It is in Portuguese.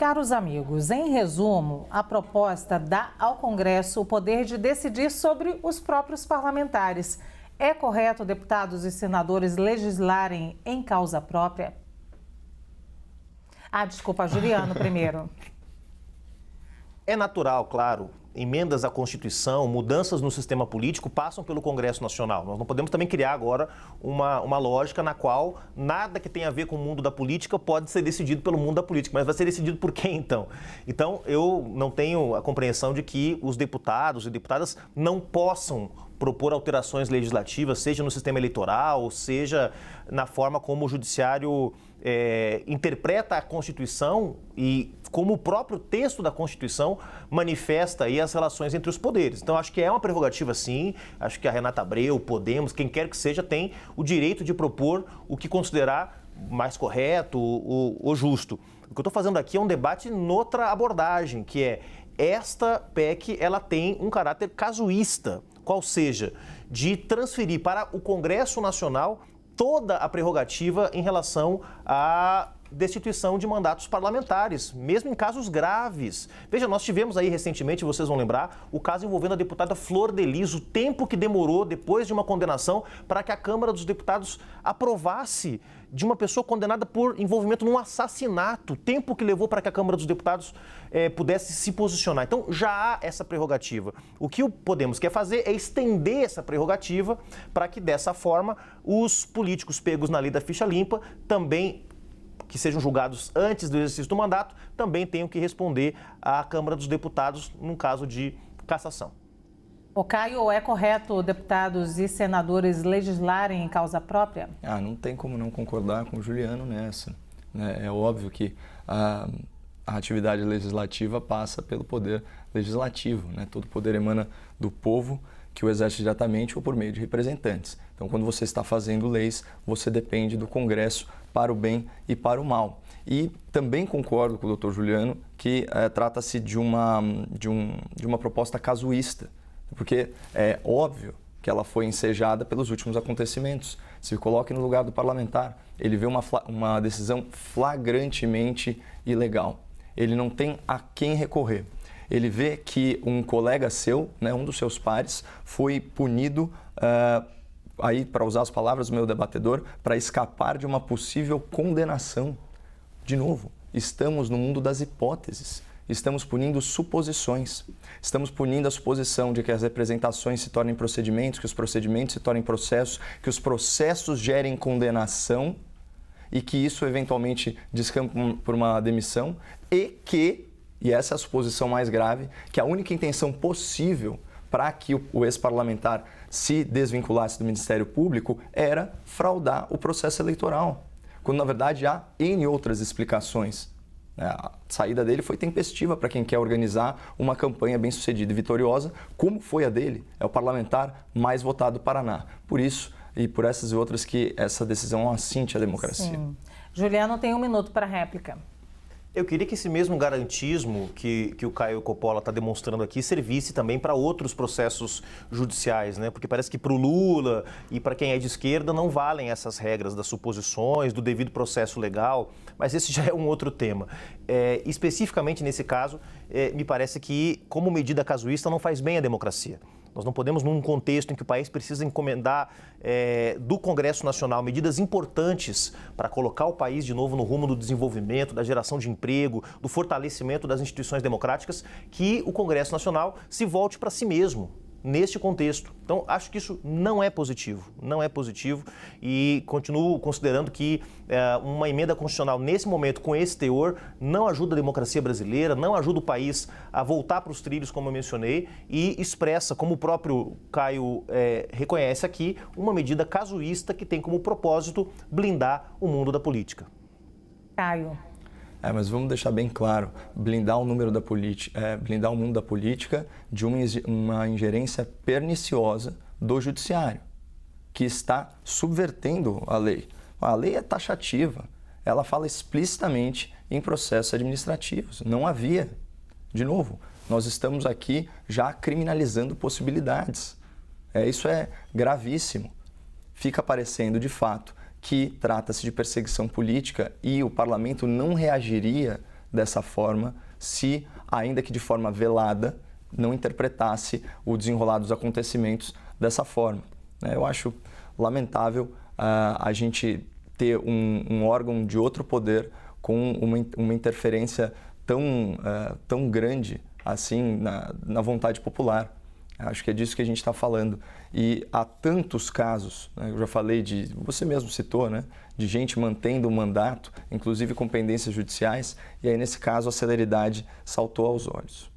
Caros amigos, em resumo, a proposta dá ao Congresso o poder de decidir sobre os próprios parlamentares. É correto deputados e senadores legislarem em causa própria? Desculpa, Juliano primeiro. É natural, claro. Emendas à Constituição, mudanças no sistema político passam pelo Congresso Nacional. Nós não podemos também criar agora uma lógica na qual nada que tenha a ver com o mundo da política pode ser decidido pelo mundo da política. Mas vai ser decidido por quem, então? Então, eu não tenho a compreensão de que os deputados e deputadas não possam propor alterações legislativas, seja no sistema eleitoral, seja na forma como o Judiciário interpreta a Constituição e como o próprio texto da Constituição manifesta aí as relações entre os poderes. Então, acho que é uma prerrogativa, sim. Acho que a Renata Abreu, Podemos, quem quer que seja, tem o direito de propor o que considerar mais correto ou justo. O que eu estou fazendo aqui é um debate noutra abordagem, que é esta PEC, ela tem um caráter casuísta, qual seja, de transferir para o Congresso Nacional toda a prerrogativa em relação à destituição de mandatos parlamentares, mesmo em casos graves. Veja, nós tivemos aí recentemente, vocês vão lembrar, o caso envolvendo a deputada Flor de Lis, o tempo que demorou depois de uma condenação para que a Câmara dos Deputados aprovasse de uma pessoa condenada por envolvimento num assassinato, o tempo que levou para que a Câmara dos Deputados pudesse se posicionar. Então, já há essa prerrogativa. O que o Podemos quer fazer é estender essa prerrogativa para que, dessa forma, os políticos pegos na lei da ficha limpa também, que sejam julgados antes do exercício do mandato, também tenham que responder à Câmara dos Deputados num caso de cassação. Caio, é correto deputados e senadores legislarem em causa própria? Não tem como não concordar com o Juliano nessa. É óbvio que a atividade legislativa passa pelo poder legislativo. Todo poder emana do povo, que o exerce diretamente ou por meio de representantes. Então, quando você está fazendo leis, você depende do Congresso para o bem e para o mal. E também concordo com o Dr. Juliano que trata-se de uma proposta casuísta, porque é óbvio que ela foi ensejada pelos últimos acontecimentos. Se coloque no lugar do parlamentar, ele vê uma decisão flagrantemente ilegal. Ele não tem a quem recorrer. Ele vê que um colega seu, um dos seus pares, foi punido, aí para usar as palavras do meu debatedor, para escapar de uma possível condenação. De novo, estamos no mundo das hipóteses. Estamos punindo suposições. Estamos punindo a suposição de que as representações se tornem procedimentos, que os procedimentos se tornem processos, que os processos gerem condenação e que isso eventualmente descampe por uma demissão e essa é a suposição mais grave, que a única intenção possível para que o ex-parlamentar se desvinculasse do Ministério Público era fraudar o processo eleitoral, quando na verdade há N outras explicações. A saída dele foi tempestiva para quem quer organizar uma campanha bem-sucedida e vitoriosa, como foi a dele. É o parlamentar mais votado do Paraná. Por isso e por essas e outras que essa decisão assinte à democracia. Sim. Juliano tem 1 minuto para réplica. Eu queria que esse mesmo garantismo que o Caio Coppola está demonstrando aqui servisse também para outros processos judiciais, Porque parece que para o Lula e para quem é de esquerda não valem essas regras das suposições, do devido processo legal, mas esse já é um outro tema. Especificamente nesse caso, me parece que, como medida casuísta, não faz bem à democracia. Nós não podemos, num contexto em que o país precisa encomendar do Congresso Nacional medidas importantes para colocar o país de novo no rumo do desenvolvimento, da geração de emprego, do fortalecimento das instituições democráticas, que o Congresso Nacional se volte para si mesmo neste contexto. Então, acho que isso não é positivo e continuo considerando que uma emenda constitucional nesse momento, com esse teor, não ajuda a democracia brasileira, não ajuda o país a voltar para os trilhos, como eu mencionei, e expressa, como o próprio Caio reconhece aqui, uma medida casuísta que tem como propósito blindar o mundo da política. Caio. Mas vamos deixar bem claro, blindar o mundo da política de uma ingerência perniciosa do judiciário, que está subvertendo a lei. A lei é taxativa, ela fala explicitamente em processos administrativos, não havia. De novo, nós estamos aqui já criminalizando possibilidades. Isso é gravíssimo. Fica parecendo, de fato, que trata-se de perseguição política e o parlamento não reagiria dessa forma se, ainda que de forma velada, não interpretasse o desenrolar dos acontecimentos dessa forma. Eu acho lamentável a gente ter um órgão de outro poder com uma interferência tão grande assim na vontade popular. Acho que é disso que a gente está falando. E há tantos casos, eu já falei você mesmo citou, de gente mantendo o mandato, inclusive com pendências judiciais, e aí nesse caso a celeridade saltou aos olhos.